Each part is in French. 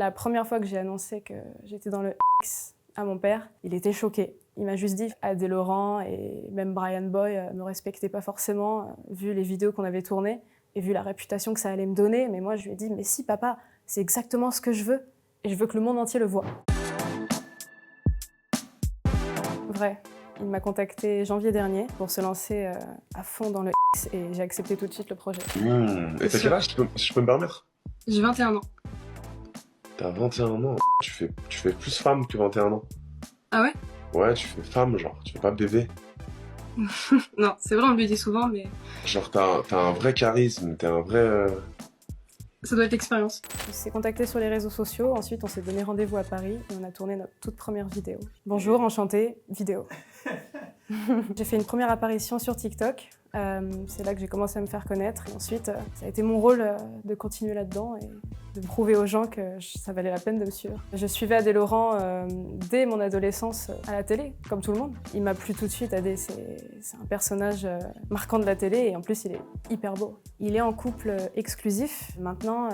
La première fois que j'ai annoncé que j'étais dans le X à mon père, il était choqué. Il m'a juste dit Adé Laurent et même Brian Boy me respectaient pas forcément, vu les vidéos qu'on avait tournées et vu la réputation que ça allait me donner. Mais moi, je lui ai dit, mais si papa, c'est exactement ce que je veux et je veux que le monde entier le voie. Vrai. Il m'a contacté janvier dernier pour se lancer à fond dans le X et j'ai accepté tout de suite le projet. Et t'as quel âge, si je peux me permettre? J'ai 21 ans. T'as 21 ans, tu fais plus femme que 21 ans. Ah ouais? Ouais, tu fais femme, genre, tu fais pas bébé. Non, c'est vrai, on me le dit souvent, mais Genre, t'as un vrai charisme, t'es un vrai... ça doit être l'expérience. On s'est contacté sur les réseaux sociaux, ensuite on s'est donné rendez-vous à Paris et on a tourné notre toute première vidéo. Bonjour, enchantée, vidéo. J'ai fait une première apparition sur TikTok, c'est là que j'ai commencé à me faire connaître et ensuite ça a été mon rôle de continuer là-dedans et de prouver aux gens que ça valait la peine de me suivre. Je suivais Adé Laurent dès mon adolescence à la télé, comme tout le monde. Il m'a plu tout de suite, Adé, c'est un personnage marquant de la télé et en plus il est hyper beau. Il est en couple exclusif, maintenant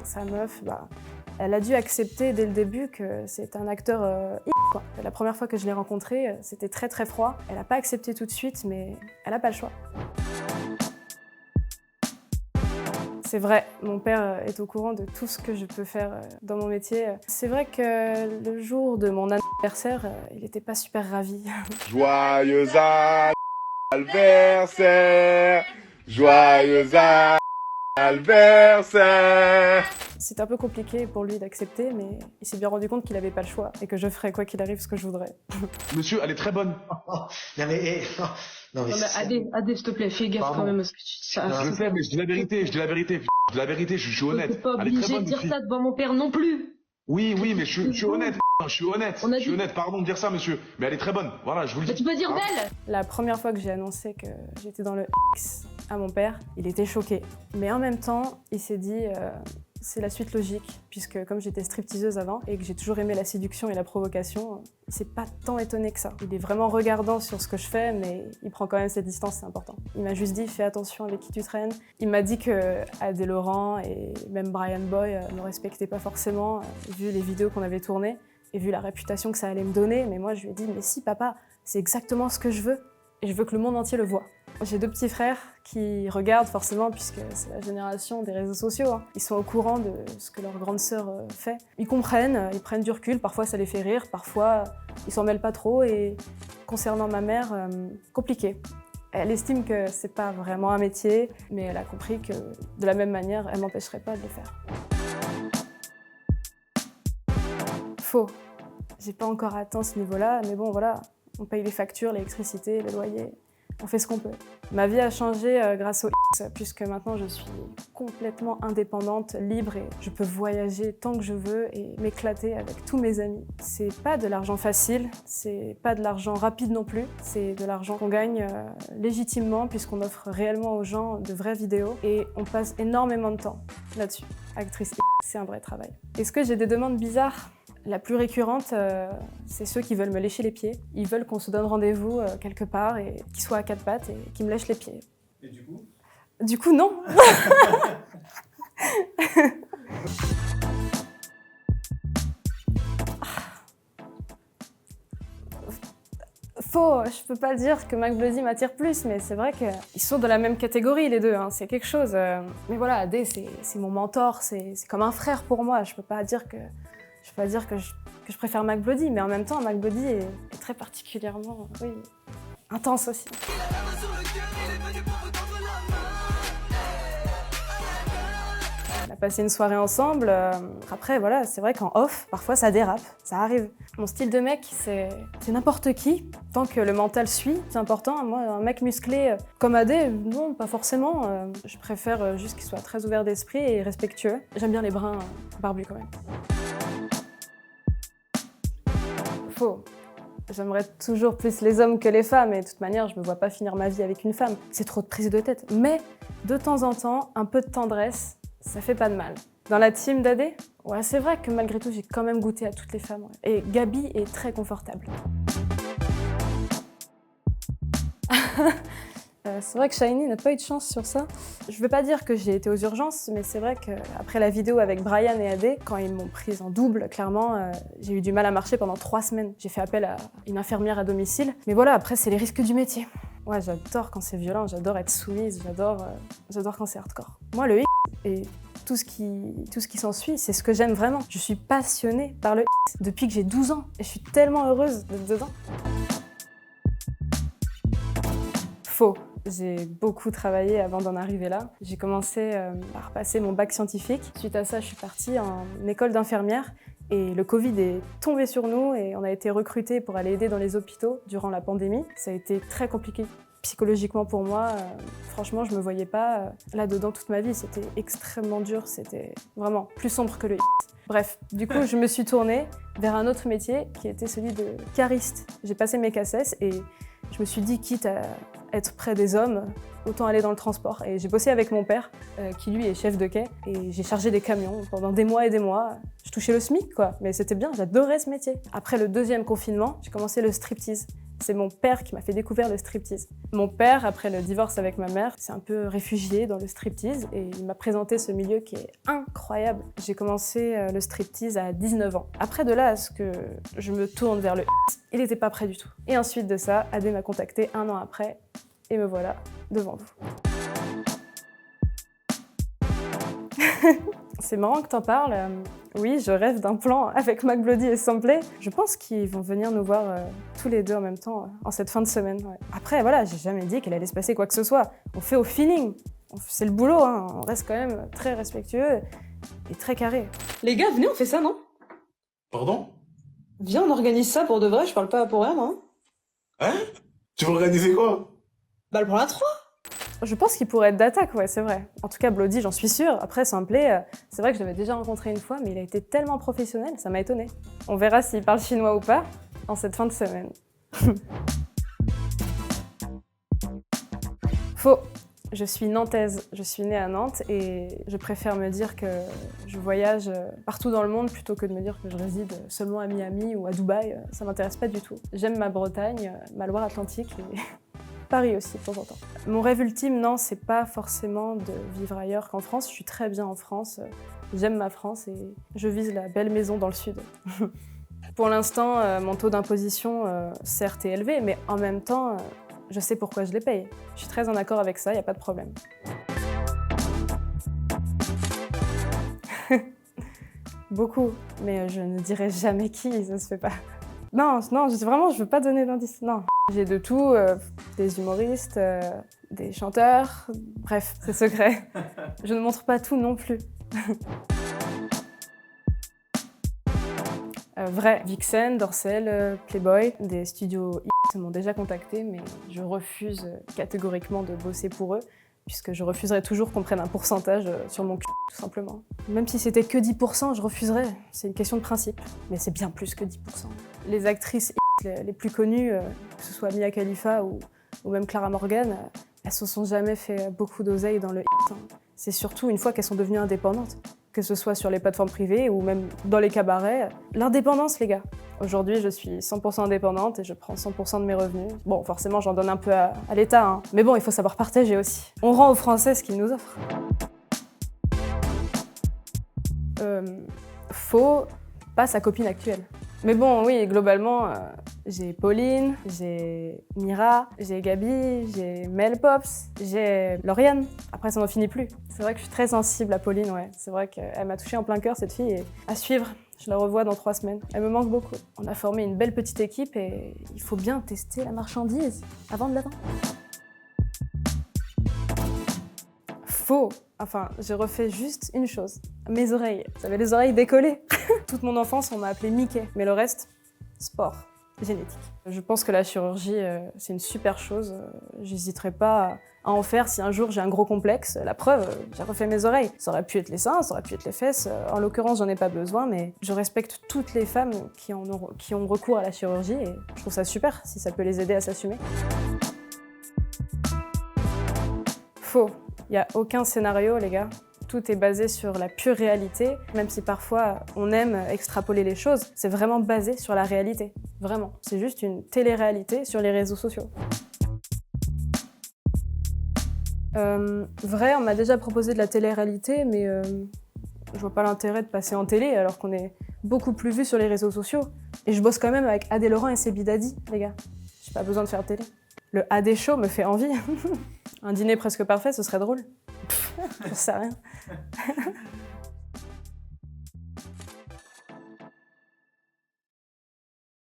sa meuf, elle a dû accepter dès le début que c'est un acteur quoi. La première fois que je l'ai rencontré, c'était très très froid. Elle n'a pas accepté tout de suite, mais elle n'a pas le choix. C'est vrai, mon père est au courant de tout ce que je peux faire dans mon métier. C'est vrai que le jour de mon anniversaire, il n'était pas super ravi. Joyeux anniversaire! Joyeux anniversaire! C'était un peu compliqué pour lui d'accepter, mais il s'est bien rendu compte qu'il n'avait pas le choix et que je ferais quoi qu'il arrive ce que je voudrais. Monsieur, elle est très bonne. Non mais, non mais Adé, s'il te plaît, fais gaffe Pardon. quand même à ce que tu dis. Je sais, mais je dis la vérité, je suis honnête. T'es pas Elle est très obligé bonne, de dire fille. ça devant mon père non plus. Oui, mais je suis honnête, je suis honnête. On a Je suis dit- honnête, pardon de dire ça, monsieur. Mais elle est très bonne, voilà, je vous le Mais dis. tu peux dire Hein? d'elle. La première fois que j'ai annoncé que j'étais dans le X à mon père, il était choqué. Mais en même temps, il s'est dit c'est la suite logique, puisque comme j'étais stripteaseuse avant et que j'ai toujours aimé la séduction et la provocation, il s'est pas tant étonné que ça. Il est vraiment regardant sur ce que je fais, mais il prend quand même cette distance, c'est important. Il m'a juste dit fais attention avec qui tu traînes. Il m'a dit que Adé Laurent et même Brian Boy me respectaient pas forcément, vu les vidéos qu'on avait tournées et vu la réputation que ça allait me donner. Mais moi, je lui ai dit mais si papa, c'est exactement ce que je veux et je veux que le monde entier le voie. J'ai deux petits frères qui regardent forcément, puisque c'est la génération des réseaux sociaux. Hein. Ils sont au courant de ce que leur grande sœur fait. Ils comprennent, ils prennent du recul, parfois ça les fait rire, parfois ils s'en mêlent pas trop. Et concernant ma mère, compliqué. Elle estime que c'est pas vraiment un métier, mais elle a compris que de la même manière, elle m'empêcherait pas de le faire. Faux. J'ai pas encore atteint ce niveau-là, mais bon voilà, on paye les factures, l'électricité, le loyer. On fait ce qu'on peut. Ma vie a changé grâce au X, puisque maintenant je suis complètement indépendante, libre et je peux voyager tant que je veux et m'éclater avec tous mes amis. C'est pas de l'argent facile, c'est pas de l'argent rapide non plus, c'est de l'argent qu'on gagne légitimement puisqu'on offre réellement aux gens de vraies vidéos et on passe énormément de temps là-dessus. Actrice X, c'est un vrai travail. Est-ce que j'ai des demandes bizarres ? La plus récurrente, c'est ceux qui veulent me lécher les pieds. Ils veulent qu'on se donne rendez-vous quelque part et qu'ils soient à quatre pattes et qu'ils me lèchent les pieds. Et du coup? Du coup, non. Faux, je peux pas dire que McBloody m'attire plus, mais c'est vrai qu'ils sont de la même catégorie les deux, hein. C'est quelque chose. Mais voilà, Adé, c'est mon mentor, c'est comme un frère pour moi. Je peux pas dire que je préfère McBloody, mais en même temps, McBloody est très particulièrement, oui, intense aussi. On a passé une soirée ensemble. Après, voilà, c'est vrai qu'en off, parfois ça dérape, ça arrive. Mon style de mec, c'est n'importe qui, tant que le mental suit, c'est important. Moi, un mec musclé comme Adé, non, pas forcément. Je préfère juste qu'il soit très ouvert d'esprit et respectueux. J'aime bien les bruns barbus quand même. Faux. J'aimerais toujours plus les hommes que les femmes et de toute manière, je me vois pas finir ma vie avec une femme. C'est trop de prise de tête. Mais de temps en temps, un peu de tendresse, ça fait pas de mal. Dans la team d'Adé, ouais, c'est vrai que malgré tout, j'ai quand même goûté à toutes les femmes. Ouais. Et Gabi est très confortable. C'est vrai que Shiny n'a pas eu de chance sur ça. Je veux pas dire que j'ai été aux urgences, mais c'est vrai qu'après la vidéo avec Brian et Adé, quand ils m'ont prise en double, clairement, j'ai eu du mal à marcher pendant 3 semaines. J'ai fait appel à une infirmière à domicile. Mais voilà, après, c'est les risques du métier. Ouais, j'adore quand c'est violent, j'adore être soumise, j'adore quand c'est hardcore. Moi, le et tout ce qui s'ensuit, c'est ce que j'aime vraiment. Je suis passionnée par le depuis que j'ai 12 ans et je suis tellement heureuse d'être dedans. Faux. J'ai beaucoup travaillé avant d'en arriver là. J'ai commencé par passer mon bac scientifique. Suite à ça, je suis partie en école d'infirmière et le Covid est tombé sur nous et on a été recrutés pour aller aider dans les hôpitaux durant la pandémie. Ça a été très compliqué psychologiquement pour moi. Franchement, je me voyais pas là-dedans toute ma vie. C'était extrêmement dur, c'était vraiment plus sombre que le Bref, du coup, je me suis tournée vers un autre métier qui était celui de cariste. J'ai passé mes CACES et je me suis dit, quitte à être près des hommes, autant aller dans le transport. Et j'ai bossé avec mon père, qui lui est chef de quai, et j'ai chargé des camions pendant des mois et des mois. Je touchais le SMIC, quoi, mais c'était bien, j'adorais ce métier. Après le 2e confinement, j'ai commencé le striptease. C'est mon père qui m'a fait découvrir le striptease. Mon père, après le divorce avec ma mère, s'est un peu réfugié dans le striptease et il m'a présenté ce milieu qui est incroyable. J'ai commencé le striptease à 19 ans. Après de là à ce que je me tourne vers le il n'était pas prêt du tout. Et ensuite de ça, Adé m'a contacté 1 an après et me voilà devant vous. C'est marrant que t'en parles. Oui, je rêve d'un plan avec McBloody et Samplé. Je pense qu'ils vont venir nous voir tous les deux en même temps en cette fin de semaine. Ouais. Après, voilà, j'ai jamais dit qu'il allait se passer quoi que ce soit. On fait au feeling. C'est le boulot, hein. On reste quand même très respectueux et très carré. Les gars, venez, on fait ça, non? Pardon? Viens, on organise ça pour de vrai, je parle pas pour rien, moi. Hein? Tu veux organiser quoi? Bah, le plan à 3. Je pense qu'il pourrait être d'attaque, ouais, c'est vrai. En tout cas, Bloody, j'en suis sûre. Après, Samplé, c'est vrai que je l'avais déjà rencontré une fois, mais il a été tellement professionnel, ça m'a étonnée. On verra s'il parle chinois ou pas en cette fin de semaine. Faux. Je suis nantaise, je suis née à Nantes et je préfère me dire que je voyage partout dans le monde plutôt que de me dire que je réside seulement à Miami ou à Dubaï. Ça m'intéresse pas du tout. J'aime ma Bretagne, ma Loire-Atlantique et Paris aussi de temps en temps. Mon rêve ultime, non, c'est pas forcément de vivre ailleurs qu'en France. Je suis très bien en France, j'aime ma France et je vise la belle maison dans le sud. Pour l'instant, mon taux d'imposition, certes, est élevé, mais en même temps, je sais pourquoi je les paye. Je suis très en accord avec ça, il n'y a pas de problème. Beaucoup, mais je ne dirai jamais qui, ça se fait pas. Non, vraiment, je veux pas donner d'indice, non. J'ai de tout, des humoristes, des chanteurs, bref, c'est secret. Je ne montre pas tout non plus. Vrai, Vixen, Dorsel, Playboy, des studios m'ont déjà contacté, mais je refuse catégoriquement de bosser pour eux, puisque je refuserais toujours qu'on prenne un pourcentage sur mon cul, tout simplement. Même si c'était que 10%, je refuserais. C'est une question de principe, mais c'est bien plus que 10%. Les actrices les plus connues, que ce soit Mia Khalifa ou même Clara Morgan, elles se sont jamais fait beaucoup d'oseille dans le C'est surtout une fois qu'elles sont devenues indépendantes, que ce soit sur les plateformes privées ou même dans les cabarets. L'indépendance, les gars. Aujourd'hui, je suis 100% indépendante et je prends 100% de mes revenus. Bon, forcément, j'en donne un peu à l'État, hein. Mais bon, il faut savoir partager aussi. On rend aux Français ce qu'ils nous offrent. Faux, pas sa copine actuelle. Mais bon, oui, globalement, j'ai Pauline, j'ai Mira, j'ai Gabi, j'ai Mel Pops, j'ai Lauriane. Après, ça n'en finit plus. C'est vrai que je suis très sensible à Pauline, ouais. C'est vrai qu'elle m'a touchée en plein cœur, cette fille, et à suivre. Je la revois dans 3 semaines. Elle me manque beaucoup. On a formé une belle petite équipe et il faut bien tester la marchandise avant de la vendre. Faux. Enfin, j'ai refait juste une chose. Mes oreilles. J'avais les oreilles décollées. Toute mon enfance, on m'a appelée Mickey. Mais le reste, sport, génétique. Je pense que la chirurgie, c'est une super chose. J'hésiterai pas à en faire si un jour j'ai un gros complexe. La preuve, j'ai refait mes oreilles. Ça aurait pu être les seins, ça aurait pu être les fesses. En l'occurrence, j'en ai pas besoin, mais je respecte toutes les femmes qui ont recours à la chirurgie et je trouve ça super si ça peut les aider à s'assumer. Faux. Il n'y a aucun scénario, les gars. Tout est basé sur la pure réalité, même si parfois on aime extrapoler les choses. C'est vraiment basé sur la réalité. Vraiment. C'est juste une télé-réalité sur les réseaux sociaux. Vrai, on m'a déjà proposé de la télé-réalité, mais je vois pas l'intérêt de passer en télé alors qu'on est beaucoup plus vu sur les réseaux sociaux. Et je bosse quand même avec Adé Laurent et Sebi Dadi, les gars. J'ai pas besoin de faire de télé. Le AD Show me fait envie. Un dîner presque parfait, ce serait drôle. J'en sais rien.